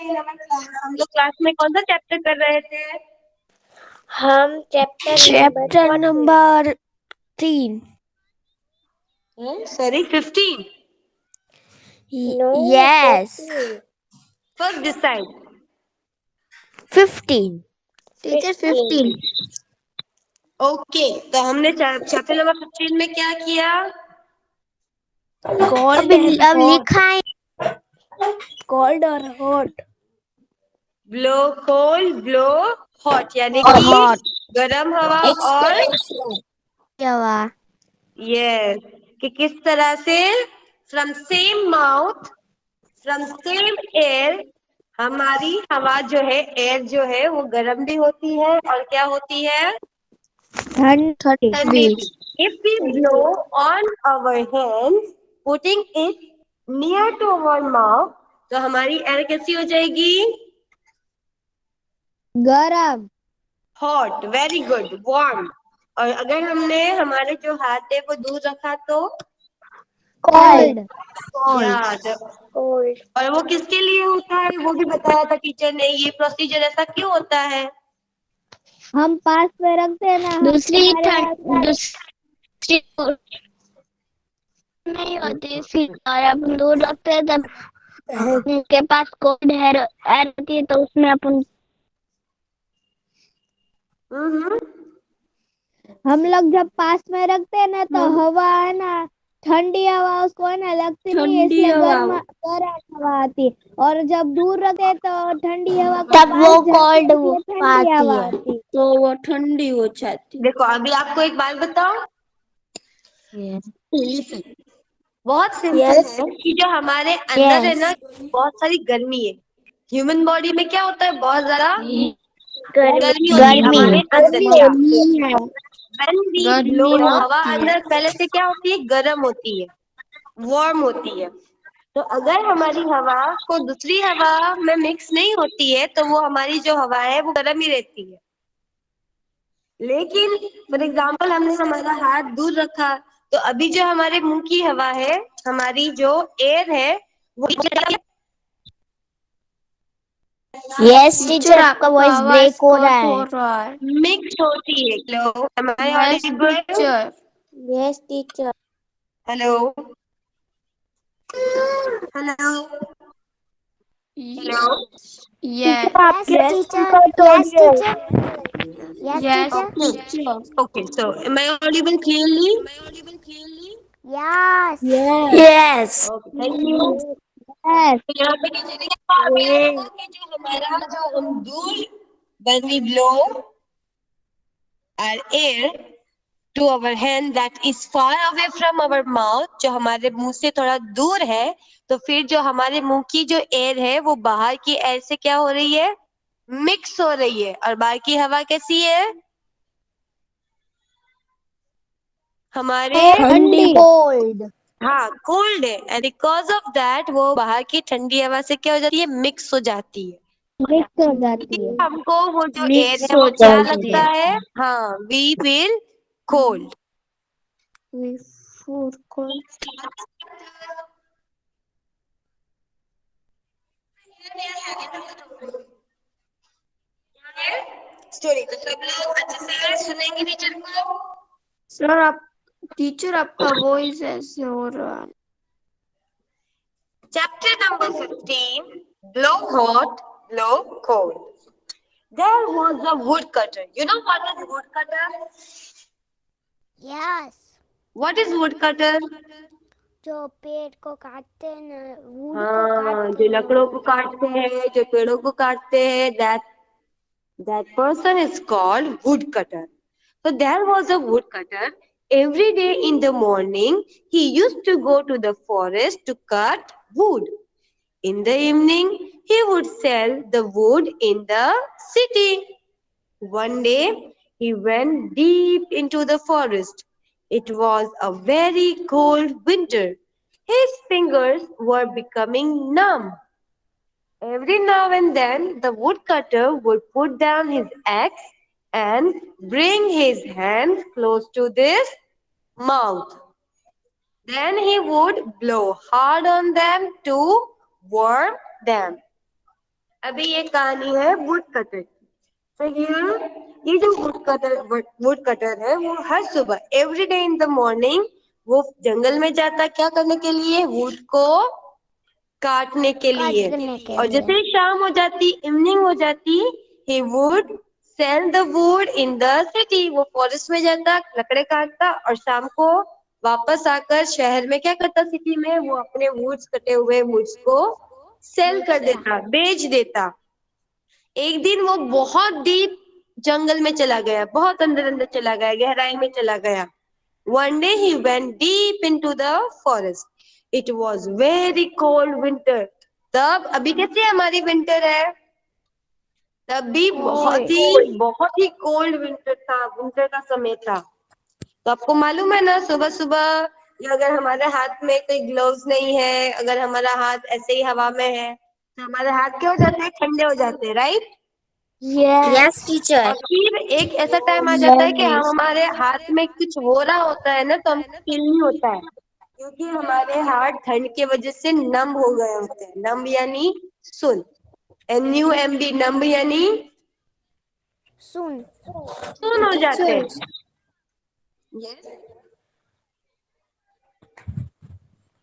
हम लोग क्लास में कौन सा चैप्टर कर रहे थे? हम chapter number 3। Sorry 15. Yes, first decide. 15 teacher 15। Okay, तो हमने चैप्टर नंबर 15 में क्या किया? कोल्ड अब लिखा है कोल्ड और hot. Blow cold, blow hot, यानी और कि हॉट गर्म हवा और हवा। यस, कि किस तरह से from same mouth, from same air, हमारी हवा जो है, एयर जो है, वो गर्म भी होती है और क्या होती है? ठंडी। If we blow on our hands, putting it near to our mouth, तो हमारी एयर कैसी हो जाएगी? गरम। Hot, very good, warm. और अगर हमने हमारे जो हाथ है वो दूर रखा तो कोल्ड। याद, और वो किसके लिए होता है वो भी बताया था टीचर ने. ये प्रोसीजर ऐसा क्यों होता है? हम पास में रखते हैं ना, दूसरी नहीं होती, इसलिए अपन दूर रखते हैं तब उनके पास कोल्ड एयर होती है तो उसमें अपन हम लोग जब पास में रखते हैं ना तो हवा है ना, ठंडी हवा उसको है ना लगती नहीं है, इसलिए गर्म हवा आती है। और जब दूर रखते हैं तो ठंडी हवा को तब वो कोल्ड ठंडी हवा आती, तो वो ठंडी हो जाती। देखो, अभी आपको एक बात बताओ. बहुत सिंपल है कि जो हमारे अंदर है ना, बहुत सारी गर्मी है. ह्यूमन बॉडी में क्या होता है? बहुत ज्यादा गर्मी होती है हमारे अंदर. क्या when we blow, हवा अंदर पहले से क्या होती है? गर्म होती है, वार्म होती है. तो अगर हमारी हवा को दूसरी हवा में मिक्स नहीं होती है तो वो हमारी जो हवा है वो गर्म ही रहती है. लेकिन फॉर एग्जाम्पल हमने हमारा हाथ दूर रखा, तो अभी जो हमारे मुंह की हवा है, हमारी जो एयर है, वो यस टीचर आपका वॉइस ब्रेक हो रहा है। मिक्स होती है. Hello, am I audible? Yes teacher. Hello, hello, hello. Yes teacher. Yes teacher. Yes teacher. Okay, so am I audible clearly? Yes yes. Okay, thank you. Yes तो यहाँ पे नीचे देखिए, तो अभी आएगा कि जो हमारा जो हम दूर, when we blow our air to our hand that is far away from our mouth, जो हमारे मुंह से थोड़ा दूर है, तो फिर जो हमारे मुंह की जो एयर है वो बाहर की एयर से क्या हो रही है? मिक्स हो रही है. और बाहर की हवा कैसी है? हमारे ठंडी कोल्ड। हाँ, कोल्ड है. एंड बिकॉज ऑफ दैट वो बाहर की ठंडी हवा से क्या हो जाती है? मिक्स हो जाती है. मिक्स हो जाती है। हमको वो जो एयर है वो क्या लगता है? हाँ, वी फील कोल्ड. स्टोरी तो सब लोग अच्छे से सुनेंगे टीचर को. सर आप टीचर आपका वॉइस ऐसे हो रहा है. Chapter number 15, Blow Hot, Blow Cold. There was a woodcutter. You know what is woodcutter? Yes. What is woodcutter? जो पेड़ को काटते हैं ना, वुड को हाँ, काटते जो हैं लकड़ों को वो। काटते हैं, जो पेड़ों को काटते हैं, that person is called woodcutter. So there was a woodcutter. Every day in the morning, he used to go to the forest to cut wood. In the evening, he would sell the wood in the city. One day, he went deep into the forest. It was a very cold winter. His fingers were becoming numb. Every now and then, the woodcutter would put down his axe and bring his hands close to this mouth. Then he would blow hard on them to warm them. अभी ये कहानी है would cutter की। तो ये जो would cutter है वो हर सुबह every day in the morning वो जंगल में जाता क्या करने के लिए, वुड को काटने के लिए। काटने के और लिए। जैसे ही शाम हो जाती, इवनिंग हो जाती, he would sell the wood in the city. वो फॉरेस्ट में जाता, लकड़े काटता और शाम को वापस आकर शहर में क्या करता, सिटी में वो अपने वुड्स, कटे हुए वुड्स को सेल कर बेचता। देता, बेच देता। एक दिन वो बहुत डीप जंगल में चला गया, बहुत अंदर अंदर चला गया, गहराई में चला गया। One day he went deep into the forest. It was very cold winter. तब अभी कैसे हमारी विंटर है, तब भी कोल्ड। बहुत ही कोल्ड विंटर था, विंटर का समय था। तो आपको मालूम है ना, सुबह सुबह अगर हमारे हाथ में कोई ग्लव्स नहीं है, अगर हमारा हाथ ऐसे ही हवा में है तो हमारे हाथ क्या हो जाते हैं, ठंडे हो जाते हैं, राइट। Yes teacher. और फिर एक ऐसा टाइम आ जाता है कि हम हमारे हाथ में कुछ हो रहा होता है ना, तो हमको फील नहीं होता है, क्योंकि हमारे हाथ ठंड की वजह से नम हो गए होते हैं। नम यानी सुन, NUMB, नम यानी सुन। सुन हो जाते हैं। यस,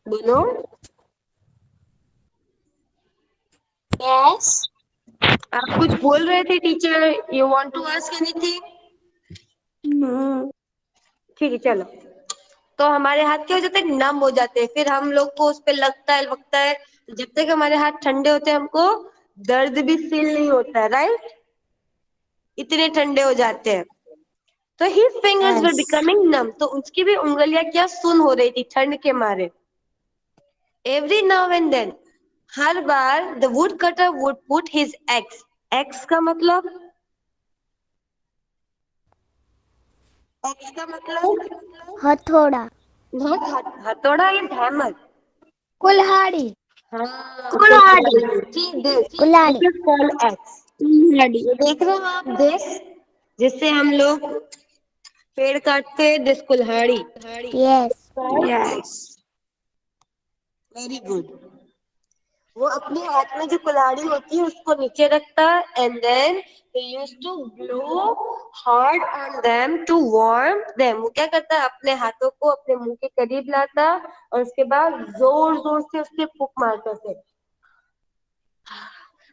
बोलो। यस। आप कुछ बोल रहे थे teacher, you want to ask anything? ठीक है, चलो। तो हमारे हाथ क्या हो जाते हैं, नम हो जाते हैं, फिर हम लोग को उस पे लगता है। जब तक हमारे हाथ ठंडे होते हैं हमको दर्द भी फील नहीं होता है, राइट, इतने ठंडे हो जाते हैं। तो हिज फिंगर्स वर बिकमिंग नम, तो उसकी भी उंगलियां क्या, सुन हो रही थी ठंड के मारे। एवरी नाउ एंड देन, हर बार the woodcutter would put his axe, axe का मतलब, एक्स का मतलब हथौड़ा। हथौड़ा इज हैमर। कुल्हाड़ी। हाँ, कुल्हाड़ी। ठीक, दिस कुल्हाड़ी। Is called x. ये देख रहे हो आप, दिस, जिससे हम लोग पेड़ काटते हैं, दिस कुल्हाड़ी। यस। यस। Very good. वो अपने हाथ में जो कुल्हाड़ी होती है उसको नीचे रखता है and then he used to blow hard on them to warm them। वो क्या करता है, अपने हाथों को अपने मुंह के करीब लाता और उसके बाद जोर जोर से उसके फूंक मारता थे।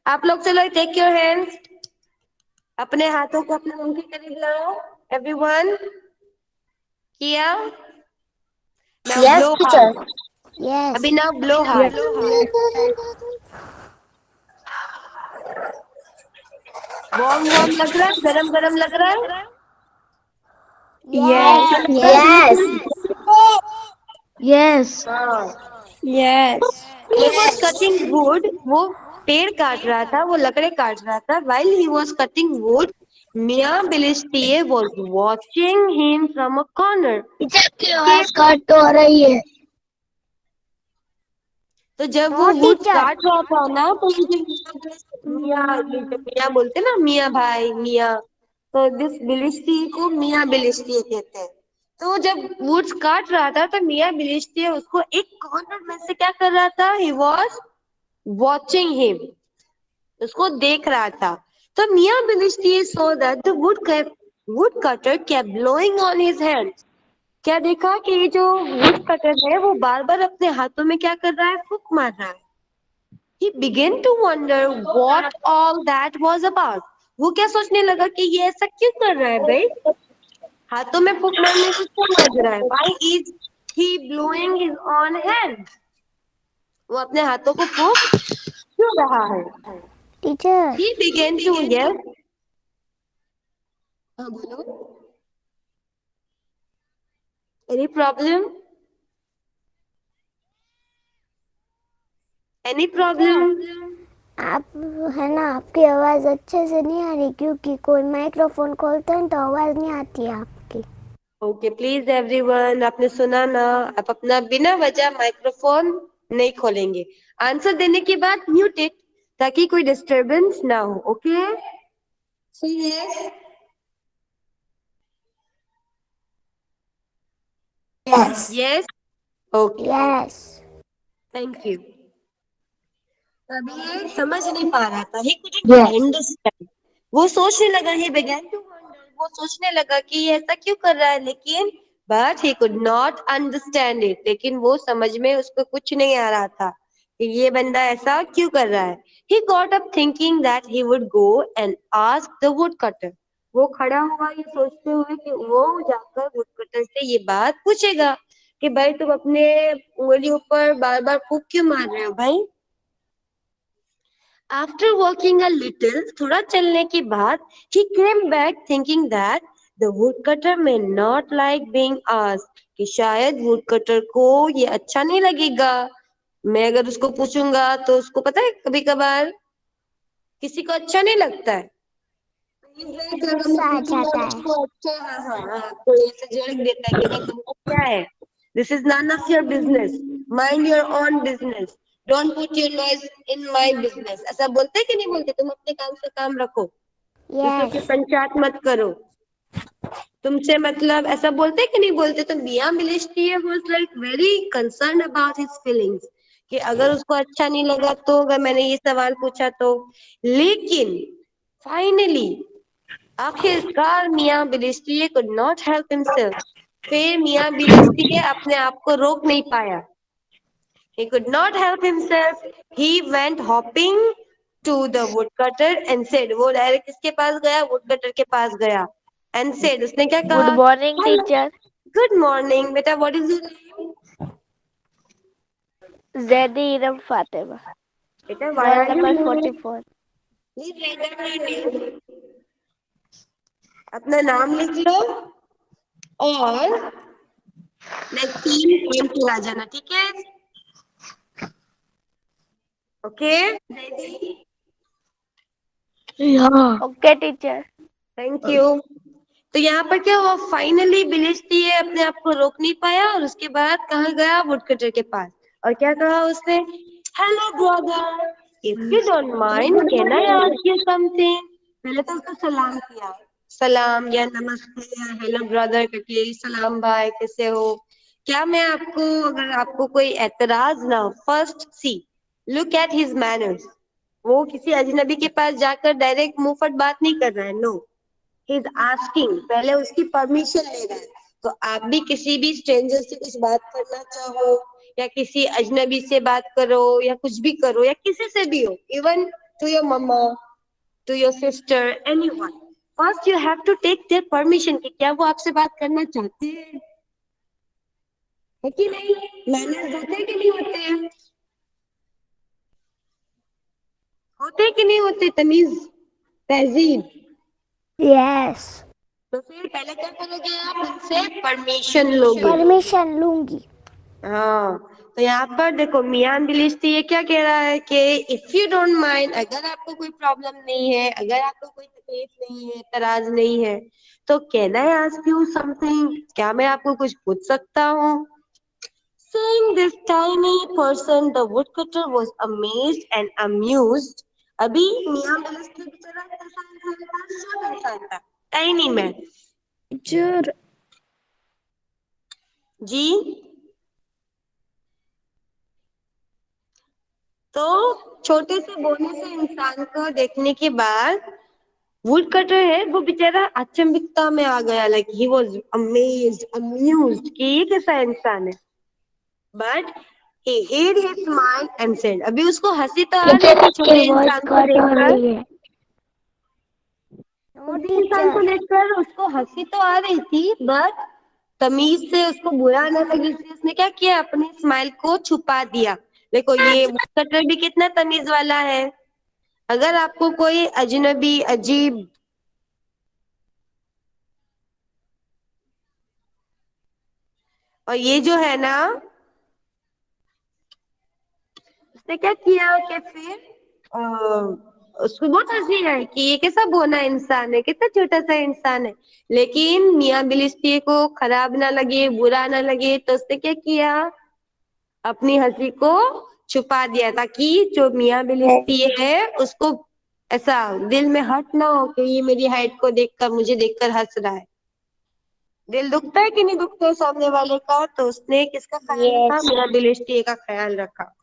आप लोग चलो, टेक योर हैंड्स, अपने हाथों को अपने मुंह के करीब लाओ, एवरीवन, किया, now yes blow teacher. Hard. Yes. अभी now blow hard. Warm warm लग रहा है, गरम गरम लग रहा है। यस। ऐसा लगता है यस। बिल्कुल। यस। हाँ। Yes. He was cutting wood, वो पेड़ काट रहा था, वो लकड़े काट रहा था। While he was cutting wood, Mia Bilistiye was watching him from a corner. Teacher की आवाज कट हो रही है। तो जब नो वो वुड टीचर। काट रहा था ना, तो ये जब मियाँ बोलते ना, मियाँ भाई, मियाँ, तो दिस बिलिस्ती को मियाँ बिलिस्ती कहते हैं। तो जब वुड्स काट रहा था तो मियाँ बिलिस्ती उसको एक कॉर्नर में से क्या कर रहा था, ही वॉज वॉचिंग हिम, उसको देख रहा था। तो मियाँ बिलिस्ती so that the woodcutter kept blowing on his hand। क्या देखा कि ये जो वुड कटर है वो बार बार अपने हाथों में क्या कर रहा है, फूंक मार रहा है। He began to wonder what all that was about। वो क्या सोचने लगा कि ये ऐसा क्यों कर रहा है भाई, हाथों में फूंक मारने से क्यों लग रहा है, why is he blowing his own hand। वो अपने हाथों को फूंक क्यों रहा है। Teacher. He began to, yes, हाँ बोलो, any problem, any teacher, problem। आप है ना, आपकी आवाज अच्छे से नहीं आ रही क्योंकि कोई माइक्रोफोन खोलते हैं तो आवाज नहीं आती है आपकी। ओके प्लीज एवरीवन, आपने सुना ना, आप अपना बिना वजह माइक्रोफोन नहीं खोलेंगे, आंसर देने के बाद म्यूट इट, ताकि कोई डिस्टरबेंस ना हो। Okay, so yes, yes. Yes, okay, yes. Thank you. अभी ये समझ नहीं पा रहा था, he couldn't understand। वो सोचने लगा, he began to wonder, वो सोचने लगा कि ये ऐसा क्यों कर रहा है, लेकिन but he could not understand it, लेकिन वो समझ में उसको कुछ नहीं आ रहा था कि ये बंदा ऐसा क्यों कर रहा है। He got up thinking that he would go and ask the woodcutter। वो खड़ा हुआ ये सोचते हुए कि वो जाकर वुडकटर से ये बात पूछेगा कि भाई तुम अपने उंगलियों पर बार बार फूक क्यों मार रहे हो भाई। After walking a little, थोड़ा चलने के बाद, he came back thinking that the woodcutter may not like being asked, कि शायद woodcutter को ये अच्छा नहीं लगेगा। मैं अगर उसको पूछूंगा तो उसको पता है कभी कभार किसी को अच्छा नहीं लगता है। गुस्सा आ जाता है। कोई ऐसे झिड़क देता है कि भाई तुमको क्या है, this is none of your business, mind your own business, don't put your nose in my business, ऐसा बोलते कि नहीं बोलते, तुम अपने काम से काम रखो, दूसरों की यस। पंचायत मत करो, तुमसे मतलब ऐसा बोलते कि नहीं बोलते। तो मियां मिलिश्ती was like very concern about his feelings कि अगर उसको अच्छा नहीं लगा तो, अगर मैंने ये सवाल पूछा तो। लेकिन फाइनली आखिरकार मियां बिलिस्टिये could not help himself। फिर मियां बिलिस्टिये अपने आप को रोक नहीं पाया। He could not help himself। He went hopping to the woodcutter and said, वो डायरेक्ट किसके पास गया, वुडकटर के पास गया and said, उसने क्या गुड कहा, morning hello teacher. Good morning बेटा, what is your name. Zaidi Iram Fatima, बेटा why roll are you number here, 44। Please write down your name, अपना नाम लिख लो और नेक्स्ट टाइम पे आ जाना, ठीक है। Okay okay teacher. Thank you. तो यहाँ पर क्या हुआ, फाइनली बिलिस्टी है अपने आप को रोक नहीं पाया और उसके बाद कहाँ गया, वुडकटर के पास, और क्या कहा उसने, hello brother, if you don't mind can I ask you something. पहले तो उसको सलाम किया, सलाम या नमस्ते या हेलो ब्रदर करके, सलाम भाई कैसे हो, क्या मैं आपको, अगर आपको कोई एतराज ना हो, first see look at his manners. वो किसी अजनबी के पास जाकर डायरेक्ट मुंहफट बात नहीं कर रहा है, नो, ही इज आस्किंग, पहले उसकी परमिशन ले रहा है। तो आप भी किसी भी स्ट्रेंजर से कुछ बात करना चाहो या किसी अजनबी से बात करो या कुछ भी करो या किसी से भी हो, even to your mama, to your sister, anyone, first you have to take their permission कि क्या वो आपसे बात करना चाहते हैं, है कि नहीं। मैनर्स होते हैं कि नहीं होते हैं, होते हैं कि नहीं होते, तमीज तहजीब। यस। तो फिर पहले क्या करोगे, आप उनसे परमिशन लोगे। परमिशन लूंगी। हाँ, तो यहाँ पर देखो मियां बिलिस्ती ये क्या कह रहा है कि इफ यू डोंट माइंड, अगर आपको कोई प्रॉब्लम नहीं है, अगर आपको कोई तकलीफ नहीं है, तराज नहीं है, तो can I ask you something, क्या मैं आपको कुछ पूछ सकता हूँ। Seeing this tiny person, the woodcutter was amazed and amused। अभी मियां बिलिस्ती बेचारा कैसा इंसान था, छोटा इंसान था, टाइनी मैन। टीचर जी, तो छोटे से बोने से इंसान को देखने के बाद वुड कटर है वो बेचारा अचंभितता में आ गया, like he was amazed amused कि ये कैसा इंसान है। But he hid his smile and said, अभी उसको हंसी तो आ रही थी छोटे इंसान को देखकर, है। नो छोटे इंसान को टीचर। देखकर उसको हंसी तो आ रही थी, बट तमीज से उसको बुरा न लगे इसलिए उसने क्या किया, अपनी स्माइल को छुपा दिया। देखो ये वुड कटर भी कितना तमीज वाला है। अगर आपको कोई अजनबी अजीब और ये जो है ना, उसने क्या किया कि फिर उसको बहुत हंसी है कि ये कैसा बोना इंसान है, कितना छोटा सा इंसान है। लेकिन मियां बिलिस्ती को खराब ना लगे, बुरा ना लगे, तो उसने क्या किया, अपनी हंसी को छुपा दिया ताकि जो मियां बिलिस्ती है उसको ऐसा दिल में हर्ट ना हो कि ये मेरी हाइट को देखकर, मुझे देखकर हंस रहा है। दिल दुखता है कि नहीं दुखता है सामने वाले का, तो उसने किसका ख्याल रखा, यस। मियां बिलिस्ती का ख्याल रखा।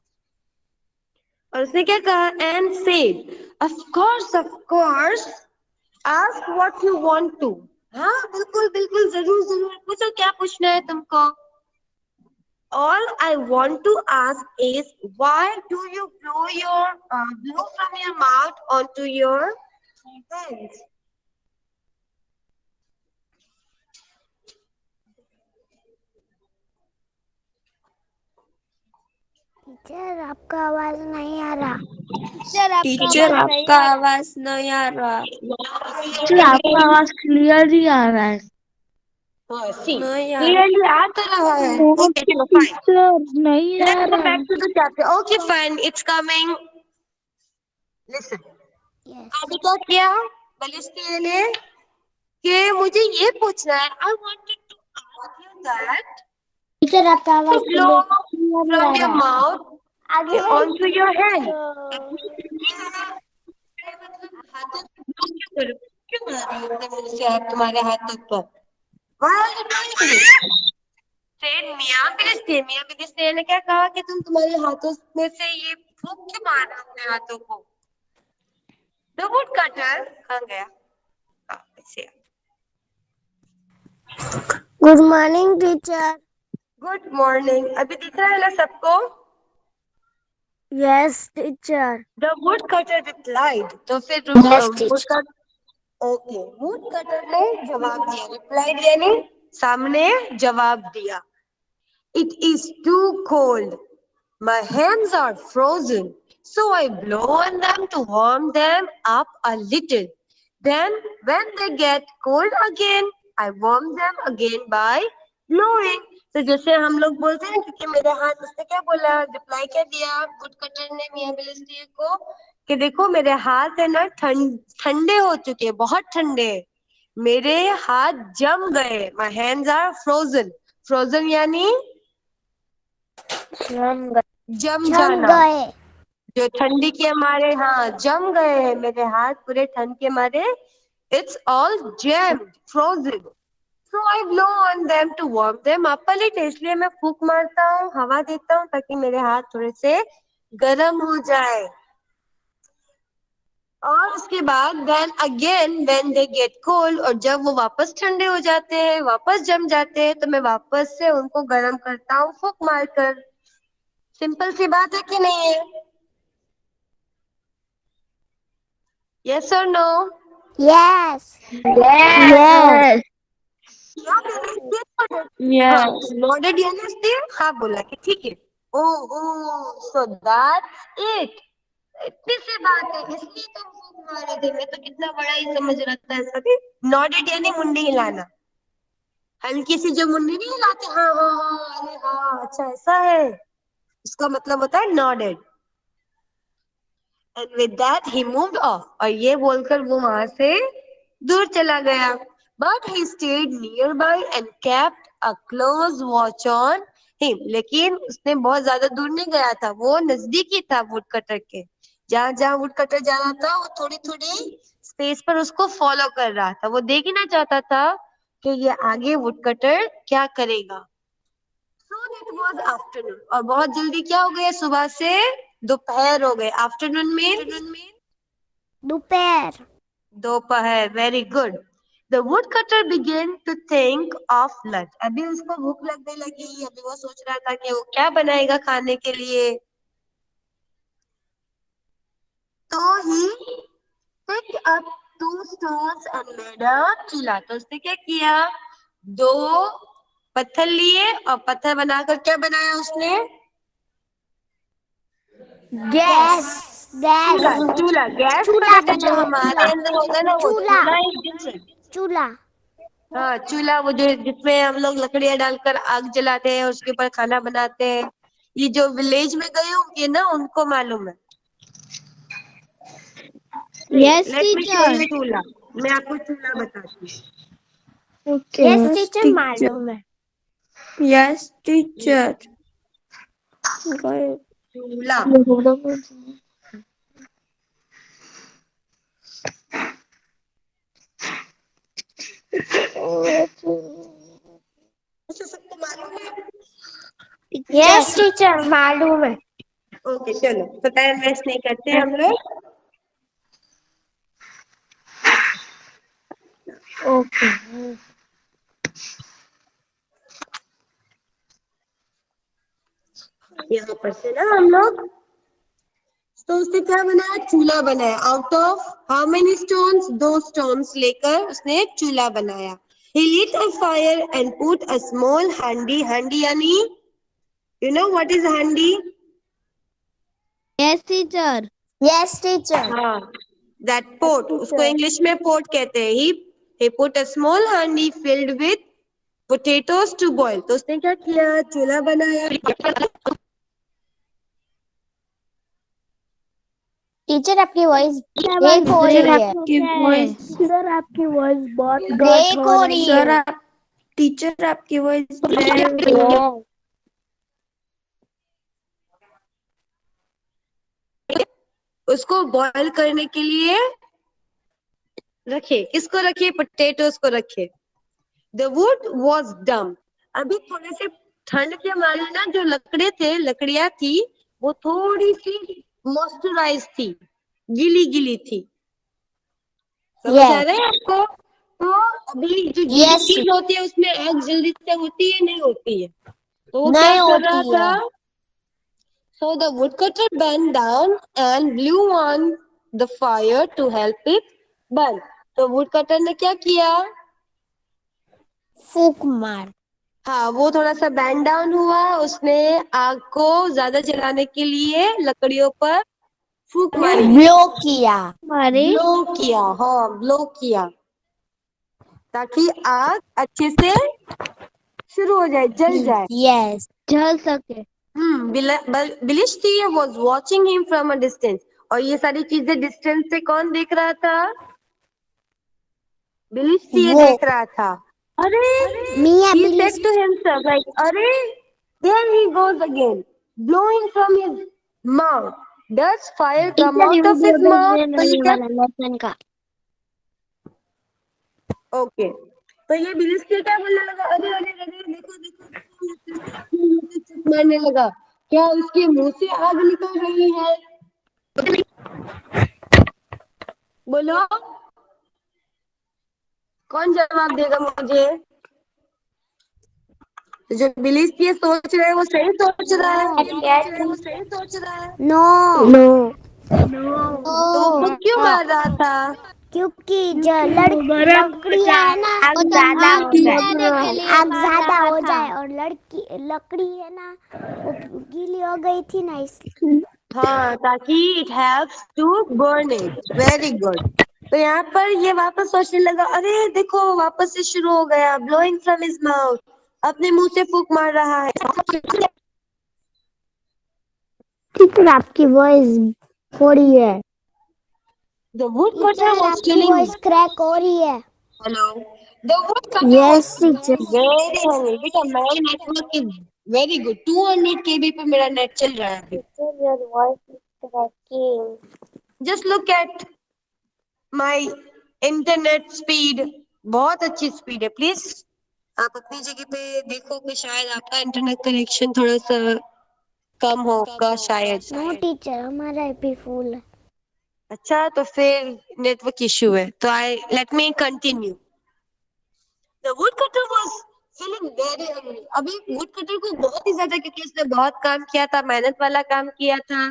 और उसने क्या कहा? And said, of course, ask what you want to. हाँ बिल्कुल बिल्कुल, जरूर जरूर पूछो, क्या पूछना है तुमको? All I want to ask is, why do you blow from your mouth onto your hands? Teacher आपका आवाज नहीं आ रहा। टीचर आपका आवाज नहीं आ रहा। आपका आवाज क्लियर ही आ रहा है। See, नहीं आ रहा। clearly आ तो रहा है. Okay, so fine. नहीं Let's go back to the chapter. Okay, fine. It's coming. Listen. अभी क्या किया बलिस्ती ने कि मुझे ये पूछना है. I wanted to ask you that teacher आपका to आवाज blow क्लियर from आ your रहा है। mouth आगे onto your hand. हाथों से blow क्यों करो? क्यों मार रही हो एकदम से आप तुम्हारे हाथों पर? Why are you doing this? Said मियाँ फिलिस्तीन ने क्या कहा कि तुम तुम्हारे हाथों में से ये फूंक क्यों मार रहे हो अपने हाथों को? The woodcutter कहाँ गया? ऐसे. Good morning teacher. Good morning. अभी दिख रहा है ना सबको? Yes teacher. The woodcutter replied. तो फिर Yes, teacher. woodcutter, okay, woodcutter ने जवाब दिया. Replied यानी सामने जवाब दिया. It is too cold. My hands are frozen, so I blow on them to warm them up a little. Then, when they get cold again, I warm them again by blowing. तो जैसे हम लोग बोलते हैं क्योंकि मेरे हाथ, उसने क्या बोला, रिप्लाई क्या दिया वुडकटर ने मियाँ बिलिस्ती को कि देखो मेरे हाथ है ना ठंडे हो चुके, बहुत ठंडे, मेरे हाथ जम गए. My hands are frozen. Frozen यानी जम जाना, जो ठंडी के मारे, हाँ जम गए हैं मेरे हाथ पूरे ठंड के मारे. It's all jammed, frozen. So I blow on them to warm them up a little. इसलिए मैं फूंक मारता हूँ, हवा देता हूँ ताकि मेरे हाथ थोड़े से गर्म हो जाए. और उसके बाद then again when they get cold, और जब वो वापस ठंडे हो जाते हैं, वापस जम जाते हैं, तो मैं वापस से उनको गर्म करता हूँ फूंक मारकर. सिंपल सी बात है कि नहीं है? Yes or no? Yes Yes. हाँ, Yes. nodded यानी उसने हाँ बोला कि ठीक है. ओह, so that's it. इतनी सी बात है, इसलिए तुम फूंक मारे थे. मैं तो कितना बड़ा ही समझ रहा था ऐसा भी. Nodded यानी मुंडी हिलाना, हल्की सी जो मुंडी नहीं हिलाते, हाँ हाँ हाँ, अरे हाँ अच्छा ऐसा है, इसका मतलब होता है nodded. And with that he moved off. और ये बोलकर वो वहां से दूर चला गया. But he stayed nearby and kept a close watch on him. लेकिन उसने बहुत ज्यादा दूर नहीं गया था, वो नजदीक ही था वुडकटर के. जहां जहां वुडकटर जा रहा था वो थोड़ी थोड़ी स्पेस पर उसको फॉलो कर रहा था. वो देखना चाहता था कि ये आगे वुडकटर क्या करेगा. Soon it was afternoon. और बहुत जल्दी क्या हो गया, सुबह से दोपहर हो गए. आफ्टरनून मीन दोपहर। दोपहर. Very good. The woodcutter began to think of lunch. अभी उसको भूख लगने लगी. अभी वो सोच रहा था कि वो क्या बनाएगा खाने के लिए. तो he picked up 2 stones and made a चूल्हा. तो उसने क्या किया, 2 पत्थर लिए और पत्थर बनाकर क्या बनाया उसने? गैस गैस चूल्हा. गैस चूल्हा का मतलब जो बनाया, हमारे अंदर होगा ना वो चूल्हा। चूल्हा is different. चूल्हा। हाँ चूल्हा, वो जो जिसमें हम लोग लकड़ियां डालकर आग जलाते हैं, उसके ऊपर खाना बनाते हैं. ये जो विलेज में गए होंगे ना उनको मालूम है. Yes let me show teacher. You चूल्हा. मैं आपको चूल्हा बताती हूँ. Okay. यस टीचर मालूम है। Yes, teacher. Right. चूल्हा. अच्छा सबको मालूम है? यस टीचर मालूम है। ओके चलो, तो टाइम वेस्ट नहीं करते हम लोग। ओके। यहाँ पर से ना हम लोग, तो उसने क्या बनाया, चूल्हा बनाया। Out of how many stones, 2 stones लेकर उसने एक चूल्हा बनाया। He lit a fire and put a small handi. Handi यानी, you know what is handi? Yes teacher. Yes teacher. हाँ, that pot, उसको इंग्लिश में pot कहते हैं। He put a small handi filled with potatoes to boil. तो उसने क्या किया, चूल्हा बनाया। टीचर आपकी वॉइस ब्रेक हो रही है। सर आपकी वॉइस बहुत ब्रेक हो रही है। सर आप टीचर आपकी वॉइस ब्रेक हो रही है। उसको बॉईल करने के लिए रखे। किसको रखे, पोटैटोस को रखे। The wood was dumb. अभी थोड़े से ठंड के मारे ना, जो लकड़ियां थी, वो थोड़ी सी मॉइस्चराइज थी, गीली गीली थी। समझ आ रहा है आपको? तो अभी जो गीली चीज होती है उसमें आग जल्दी से होती है, नहीं होती है। तो वो क्या कर रहा था? So the woodcutter bent down and blew on the fire to help it burn. तो woodcutter ने क्या किया? फूक मार। हाँ, वो थोड़ा सा बैंड डाउन हुआ, उसने आग को ज्यादा जलाने के लिए लकड़ियों पर फूंक मारी, ब्लो किया। ब्लो किया। हाँ, ब्लो किया, ताकि आग अच्छे से शुरू हो जाए, जल जाए। यस। जल सके। बिलिस्टिया was watching him from a distance. और ये सारी चीजें डिस्टेंस से कौन देख रहा था? बिलिस्टिया देख रहा था। अरे, मिया he said to himself like, अरे, there he goes again, blowing from his mouth. Does fire come out of his mouth? तो ये क्या? लेसन का। ओके, तो ये बिलिस्टिया क्या बोलने लगा? अरे अरे अरे, देखो देखो, चुप मारने लगा। क्या उसके मुंह से आग निकल रही है? बोलो, कौन जवाब देगा मुझे? जो बिलिस्टिया सोच रहा है वो सही सोच रहा है। नो। तो वो फूंक क्यों मार रहा था? क्योंकि जो लकड़ियां है ना, आग जलाने के लिए आग मार ज्यादा रहा हो था। जाए, और लकड़ी है ना, वो गीली हो गई थी ना, इसलिए। हाँ, ताकि it helps to burn it. Very good. तो यहाँ पर ये वापस सोचने लगा, अरे देखो वापस से शुरू हो गया, ब्लोइंग फ्रॉम हिज माउथ, अपने मुंह से फूंक मार रहा है। टीचर आपकी वॉइस हो रही है। The woodcutter was feeling, voice crack हो रही है। hello, the woodcutter yes was teacher. very hungry. बेटा, my network is very good, 200 kb पे मेरा नेट चल रहा है अभी। Your voice is cracking. Just look at my internet speed, बहुत अच्छी स्पीड है। प्लीज आप अपनी जगह पे देखो कि शायद आपका इंटरनेट कनेक्शन थोड़ा सा कम होगा शायद। नो टीचर, हमारा भी फुल है। अच्छा, तो फिर नेटवर्क इश्यू है। तो let me continue. The woodcutter was feeling very hungry. अभी वुडकटर को बहुत ही ज्यादा, क्योंकि उसने बहुत काम किया था, मेहनत वाला काम किया था,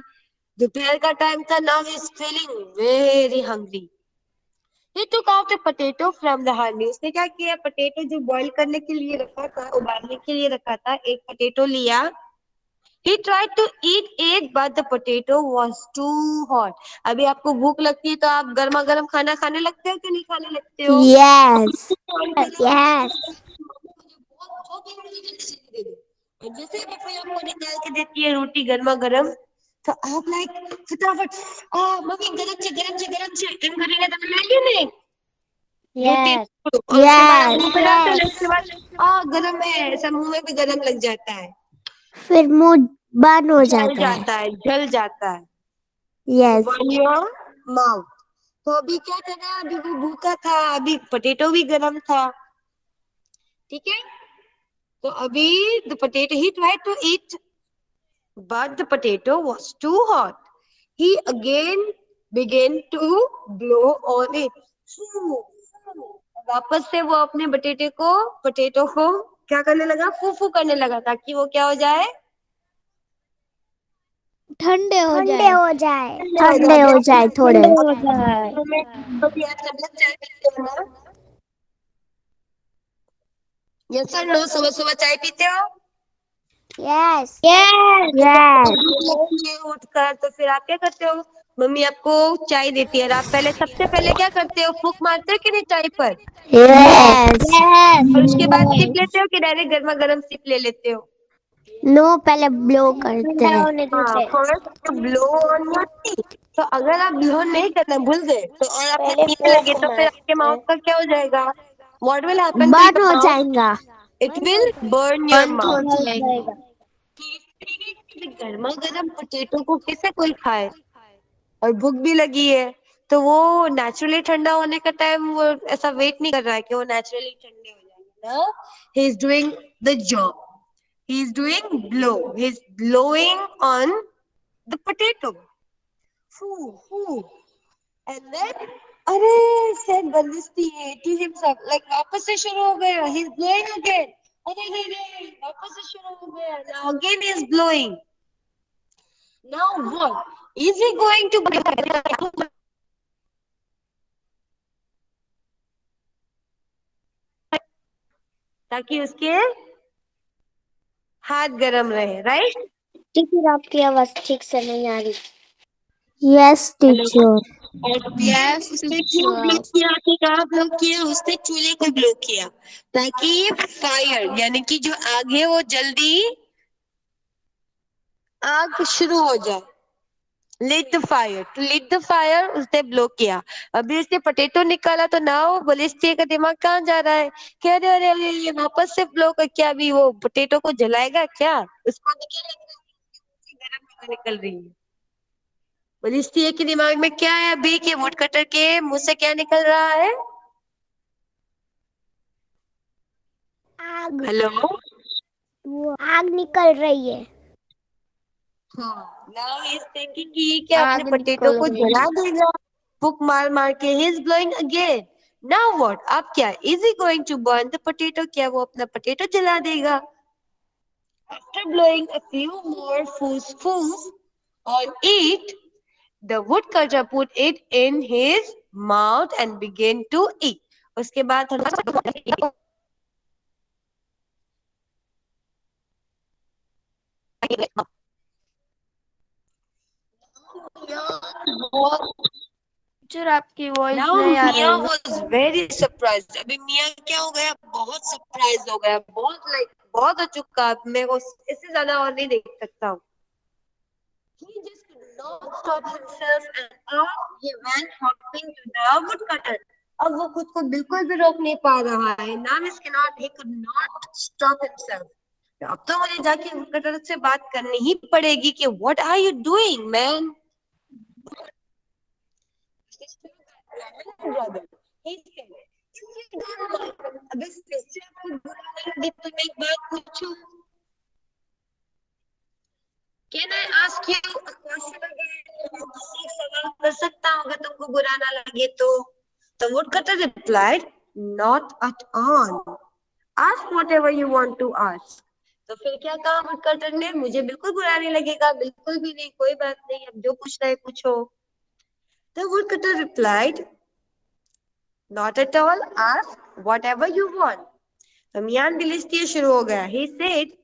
दोपहर का टाइम था। Now he is feeling very hungry. He took out a potato from the honey. उसने क्या किया, पोटैटो जो बॉईल करने के लिए रखा था, उबालने के लिए रखा था, एक पोटैटो लिया। He tried to eat it, but the potato was too hot. अभी आपको भूख लगती है तो आप गर्मा गर्म खाना खाने लगते हो कि नहीं खाने लगते हो? यस। यस। और जैसे ही कोई आपको निकाल के देती है रोटी गर्मा गर्म, तो आप लाइक फटाफट, मम्मी गरम छे एम કરીને તમે લઈ લ્યો ને रोटी। यस। और उसके बाद आप मुंह पे डालते हो ना, उसके बाद गरम है, ऐसा मुंह में भी गरम लग जाता है, फिर मुंह बंद हो जल जाता है। जाता है, जल जाता है। यस। burn your mouth। तो अभी क्या करना, अभी वो भूखा था, अभी पोटैटो भी गरम था, ठीक है। तो अभी the potato he tried to eat but the potato was too hot. He again began to blow on it. वापस से वो अपने पोटैटो को क्या करने लगा, फू करने लगा, ताकि वो क्या हो जाए, ठंडे हो ठंडे जाए। हो जाए, ठंडे हो जाए थोड़े। ठंडे हो जाए। तो भी आप सब लोग चाय पीते हो ना? यस सर नो, सुबह सुबह चाय पीते हो? Yes yes. यस। उठकर तो फिर आप क्या करते हो? मम्मी आपको चाय देती है और आप पहले, सबसे पहले क्या करते हो, फूक मारते हो कि नहीं चाय पर? यस। और उसके बाद सिप लेते हो कि डायरेक्ट गर्मा गर्म सिप ले लेते हो? नो, पहले ब्लो करते हैं। हाँ, first blow on your T. तो अगर आप ब्लो नहीं करना भूल गए तो और आपने पीने लगे तो फिर आपके माउथ का क्या हो जाएगा? What will happen to burn your हो माउथ? जाएगा। It will burn your mouth. जाएगा। गर्मा गर्म पोटैटो को कैसे कोई खाए? और भूख भी लगी है, तो वो नेचुरली ठंडा होने का टाइम वो ऐसा वेट नहीं कर रहा है कि वो नेचुरली ठंडे हो जाएंगे ना। He is doing the job, he is doing blow, he is blowing on the potato, फू फू, एंड देन अरे said Ballisti to himself, like वापस से शुरू हो गया, he is blowing again, अरे नहीं नहीं वापस से शुरू हो गया, now again he is blowing. Now what is he going to blow? ताकि उसके हाथ गरम रहे, राइट? टीचर, आपकी आवाज ठीक से नहीं आ रही। Yes teacher. यस उसने क्यों ब्लो किया, कि कहाँ ब्लो किया, उसने चूल्हे को ब्लो किया ताकि फायर यानी कि जो आग है वो जल्दी आग शुरू हो जाए। lit the fire, to lit the fire उसने ब्लो किया। अभी उसने पोटैटो निकाला तो ना वो बलिस्टिया का दिमाग कहाँ जा रहा है कि अरे अरे अरे ये वापस से ब्लो कर, क्या अभी वो पोटैटो को जलाएगा क्या? उसको भी क्या लग रहा है गरम हवा निकल रही है। बलिस्टिया के दिमाग में क्या है अभी कि वुड कटर के मुंह से क्या निकल रहा है? आग। हेलो, आग निकल रही है। नाउ ही इज थिंकिंग कि ये क्या अपने पोटैटो को जला देगा फूक मार मार के। He is blowing again. Now what, अब क्या, is he going to burn the potato, क्या वो अपना पोटैटो जला देगा? After blowing a few more फूस on it, the woodcutter put it in his mouth and began to eat. उसके बाद टीचर, आपकी वॉइस Now नहीं आ Mia रही है। was very surprised. अभी मिया क्या हो गया, बहुत सरप्राइज हो गया, बहुत लाइक बहुत हो चुका, अब मैं को इससे ज्यादा और नहीं देख सकता हूँ। He just could not stop himself and off he went hopping to the woodcutter. अब वो खुद को बिल्कुल भी रोक नहीं पा रहा है। Now he could not stop himself. अब तो मुझे जाके woodcutter से बात करनी ही पड़ेगी कि what are you doing, man? Brother, he said, if you don't like, अगर इससे आपको बुरा नहीं लगे तो मैं एक बात पूछूं? Can I ask you a question again? आपसे एक सवाल कर सकता हूँ अगर तुमको बुरा ना लगे तो? The woodcutter replied, not at all. Ask whatever you want to ask. तो फिर क्या कहा woodcutter ने? मुझे बिल्कुल बुरा नहीं लगेगा, बिल्कुल भी नहीं, कोई बात नहीं, अब जो पूछना है पूछो। The woodcutter replied, not at all. Ask whatever you want. तो मियान बिलिस्टिया शुरू हो गया। He said,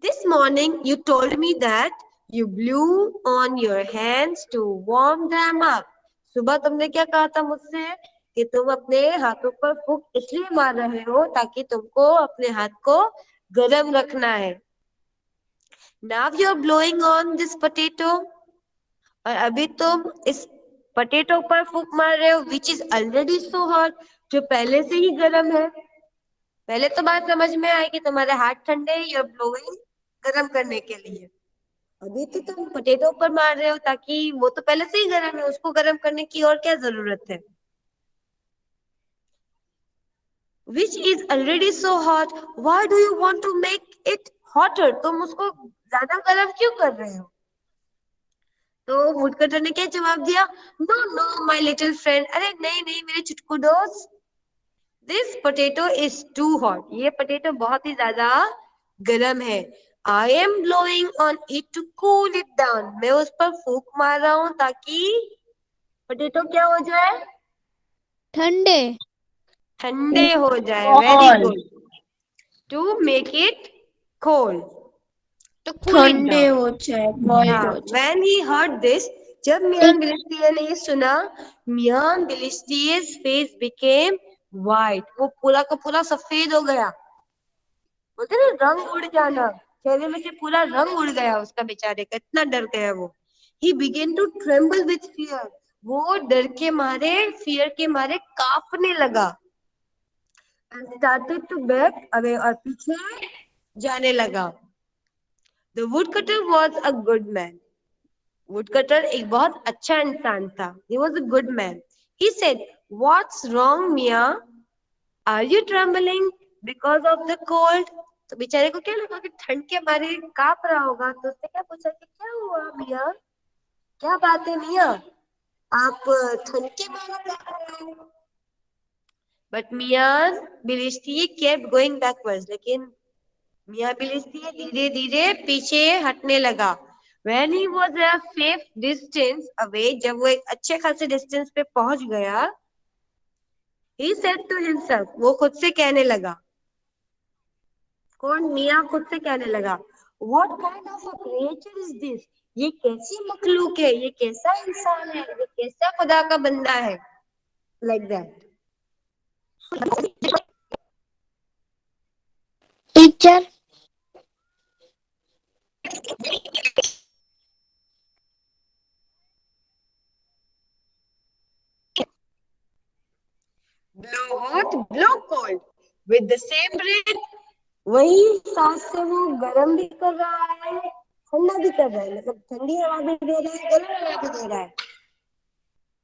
this morning you told me that you blew on your hands to warm them up. सुबह तुमने क्या कहा था मुझसे कि तुम अपने हाथों पर फूंक इसलिए मार रहे हो ताकि तुमको अपने हाथ को गर्म रखना है। Now you are blowing on this potato. और अभी तुम इस पोटैटो पर फूंक मार रहे हो which is already so hot, जो पहले से ही गर्म है। पहले तो बात समझ में आई कि तुम्हारे हाथ ठंडे हैं, you're blowing गर्म करने के लिए। अभी तो तुम पोटैटो पर मार रहे हो ताकि वो तो पहले से ही गर्म है, उसको गर्म करने की और क्या जरूरत है? Which is already so hot, why do you want to make it hotter? तुम उसको ज्यादा गर्म क्यों कर रहे हो? तो वुड कटर ने क्या जवाब दिया? No no my little friend, अरे नहीं नहीं मेरे चुटकू दोस्त, this potato is too hot, ये पोटैटो बहुत ही ज्यादा गर्म है। I am blowing on it to cool it down, मैं उस पर फूंक मार रहा हूं ताकि पोटैटो क्या हो जाए? ठंडे। ठंडे हो जाए। Very good. To make it cold, to cool it ठंडे डाउन। हो जाए, बॉइल्ड हाँ, हो जाए। when he heard this, जब मियां बिलिस्टिया ने ये सुना, मियां बिलिस्टियस फेस became white, वो पूरा का पूरा सफेद हो गया। बोलते ना रंग उड़ जाना, चेहरे में से पूरा रंग उड़ गया उसका, बेचारे का इतना डर गया वो। He began to tremble with fear, वो डर के मारे, फियर के मारे कांपने लगा। And started to back away, और पीछे जाने लगा। The woodcutter was a good man. Woodcutter एक बहुत अच्छा इंसान था। He was a good man. He said, "What's wrong, Mia? Are you trembling because of the cold?" तो बेचारे को क्या लगा कि ठंड के मारे कांप रहा होगा, तो उसने क्या पूछा कि क्या हुआ मिया, क्या बात है मिया, आप ठंड के मारे कांप रहे हो? बट मिया बिलिस्टी kept going backwards, लेकिन मियाँ बिलिस्ती धीरे धीरे पीछे हटने लगा। When he was a safe distance away, जब वो एक अच्छे खासे डिस्टेंस पे पहुंच गया, he said to himself, वो खुद से कहने लगा। कौन? मियाँ खुद से कहने लगा, What kind of a creature is this? ये कैसी मखलूक है, ये कैसा इंसान है, ये कैसा खुदा का बंदा है? Like that. Teacher. Blow hot, blow cold with the same breath. वही सांस से वो गर्म भी कर रहा है, ठंडा भी कर रहा है, मतलब ठंडी हवा भी दे रहा है, गर्म हवा भी दे रहा है।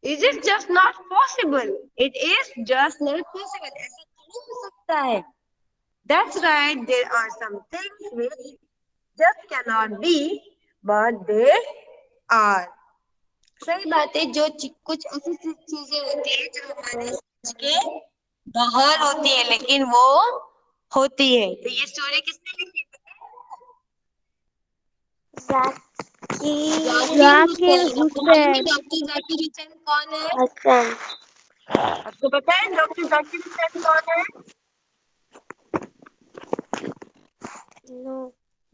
Is it just not possible? It is just not possible. ऐसा नहीं हो सकता है। That's right. There are some things which just cannot be, but they are. सही बात है, जो कुछ ऐसी चीजें होती है जो हमारे समझ के बाहर होती है, लेकिन वो होती है। तो ये स्टोरी किसने लिखी? जाकिर मालूम है हुसैन। डॉक्टर जाकिर हुसैन कौन है? आपको पता है डॉक्टर जाकिर हुसैन कौन है?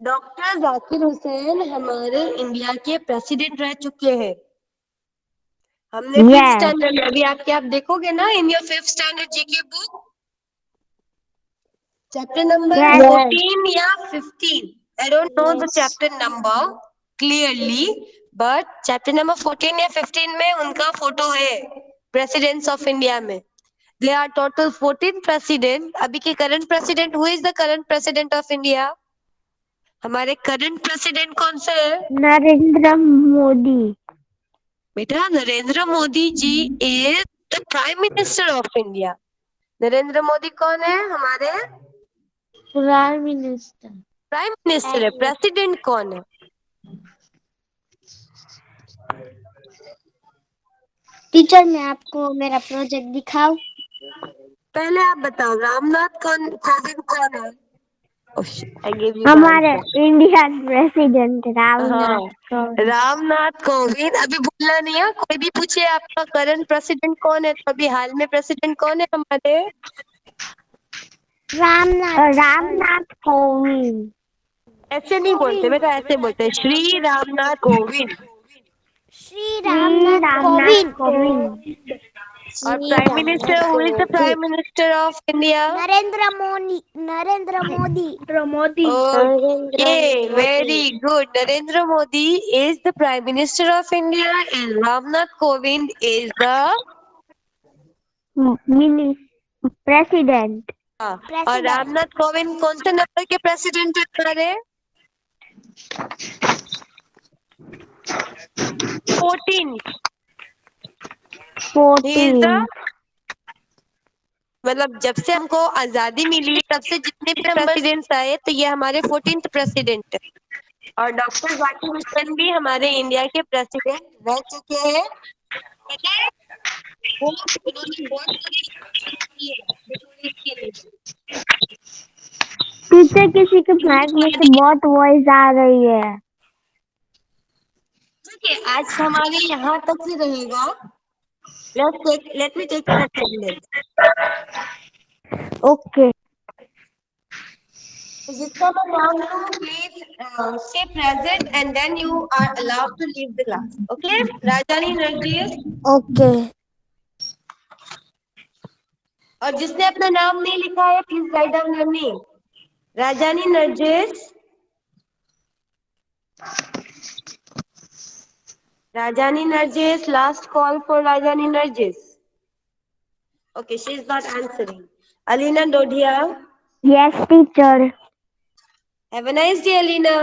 डॉक्टर जाकिर हुसैन हमारे इंडिया के प्रेसिडेंट रह चुके हैं। हमने फिफ्थ स्टैंडर्ड में, अभी आप देखोगे ना in your fifth standard GK book, chapter number 14 या 15, I don't know the chapter number clearly, but chapter number 14 या 15 में उनका फोटो है प्रेसिडेंट्स ऑफ इंडिया में। They are total 14 president. अभी के current president, who is the current president of India? हमारे current president कौन से है? नरेंद्र मोदी। बेटा Narendra Modi ji is the prime minister of India. Narendra Modi कौन है हमारे? Prime minister. प्राइम मिनिस्टर है। प्रेसिडेंट कौन है? टीचर मैं आपको मेरा प्रोजेक्ट दिखाऊं? पहले आप बताओ रामनाथ कोविंद कौन है? I gave you the हमारे answer. इंडियन प्रेसिडेंट रामनाथ हाँ, कोविंद। रामनाथ कोविंद। अभी भूलना नहीं है, कोई भी पूछे आपका करंट प्रेसिडेंट कौन है, तो अभी हाल में प्रेसिडेंट कौन है हमारे? रामनाथ कोविंद। ऐसे नहीं बोलते बेटा, ऐसे बोलते हैं श्री रामनाथ कोविंद। श्री रामनाथ कोविंद। और prime minister, who is the prime minister of India? Narendra Modi. Narendra Modi. Okay, very good. Narendra Modi is the Prime Minister of India and Ramnath Kovind is the mini president. और रामनाथ कोविंद कौन से नंबर के प्रेसिडेंट है हमारे? 14। He is the, मतलब जब से हमको आजादी मिली तब से जितने भी प्रेसिडेंट्स आए, तो ये हमारे 14th प्रेसिडेंट है। और डॉक्टर जाकिर हुसैन भी हमारे इंडिया के प्रेसिडेंट रह चुके हैं। पता है? उन्होंने बहुत सारी की है डिफरेंस के लिए। पीछे किसी के फ्लैट में से बहुत वॉइस आ रही है। ठीक है, आज हमारे यहाँ तक ही रहेगा। Let me take an attendance. Okay. जिसका मैं नाम लूँ, please stay present and then you are allowed to leave the class. Okay? Rajani Narjis. Okay. और जिसने अपना नाम नहीं लिखा है, please write down your name. Rajani Narjis. Rajani Narjis, last call for Rajani Narjis. Okay, she is not answering. Alina Dodhia. Yes teacher. Have a nice day, Alina.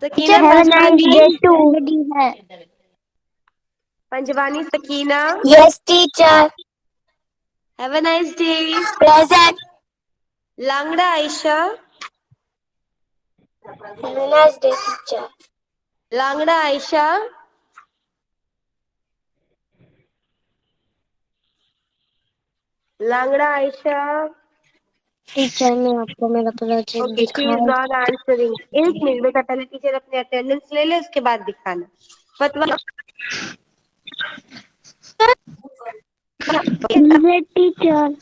Sakina have a nice Panjwani. Day too. है। Panjwani Sakina. Yes teacher. Have a nice day. Present. Langda Aisha. Have a nice day teacher. Langda Aisha. Langda Aisha. Teacher ने आपको मेरा project Okay, she is दिखाया। not answering. एक minute बेटा, पहले teacher अपने attendance ले ले, उसके बाद दिखाना। फतवा टीचर।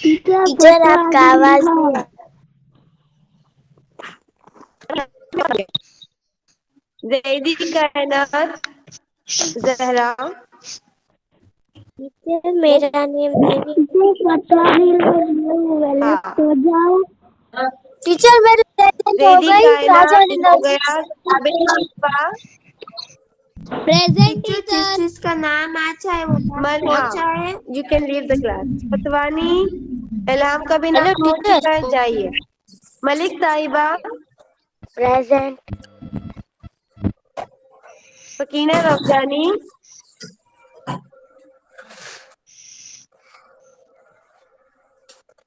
टीचर आपका आवाज नहीं आ जैदी कायनात जहरा। टीचर मेरा नेम हाँ, टीचर मेरी प्रेजेंट हो जैदी गई कायनात राजानी हो गया। नरजिस। साबित शिफा। प्रेजेंट टीचर जिस जिसका नाम आ जाए वो मन, हो हाँ, जाए। You can leave the class. Fatwani Ilham का भी हेलो नाम हो टीचर। चुका है, जाइए। मलिक साहिबा। प्रेजेंट। फकीना रफजानी।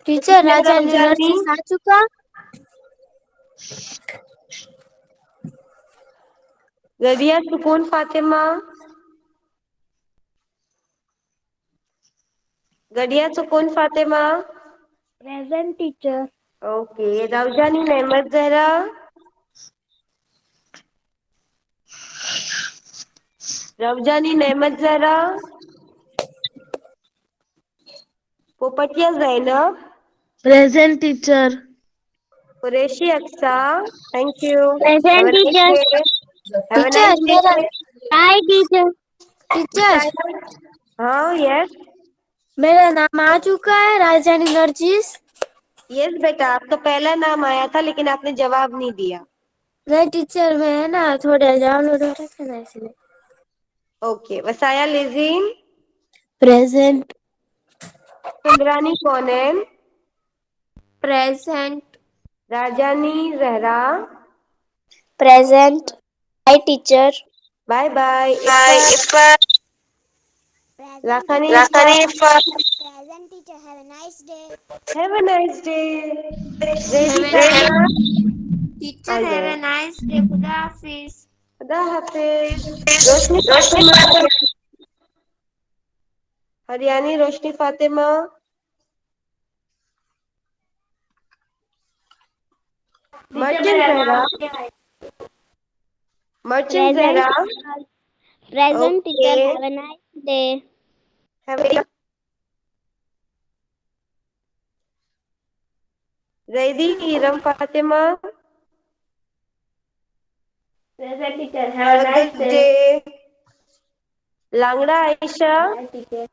टीचर फकीना राजानी रफजानी। नरजिस आ चुका। Radiya Sukoon Fatima. Gadiya Sukoon Fatima. Present teacher. Okay, Ravjani Nemat Zahra. Ravjani Nemat Zahra. Popatiya Zainab. Present teacher. Qureshi Aqsa. Thank you. Have present a nice teacher. Day. Have a teacher nice मेरा डे। Hi teacher. टीचर हाँ, यस मेरा नाम आ चुका है राजानी नरजिस। यस बेटा, आपका पहला नाम आया था लेकिन आपने जवाब नहीं दिया। नहीं टीचर मैं है ना थोड़ा डाउनलोड हो रहा था ना इसलिए। Okay, Wasaya Lijeen. Present. Imrani Kaunain. Present. Rajani Zahra. Present. Hi teacher. Bye bye. Hi Ifa. Iffa. Present Lakhani teacher. Ifa. Rakani Iffa. Present teacher have a nice day. Have a nice day. Ready have a Kayna. आ टीचर हैव जाओ। A nice day. खुदा हाफिज। खुदा हाफिज। Roshni Fatima. Hariyani Roshni Fatima. Merchant Zahra. Merchant present Zahra. Teacher. Present okay. Teacher have a nice day. Zaidi Iram Fatima. Present teacher have a good day. Langda Ayesha. Teacher.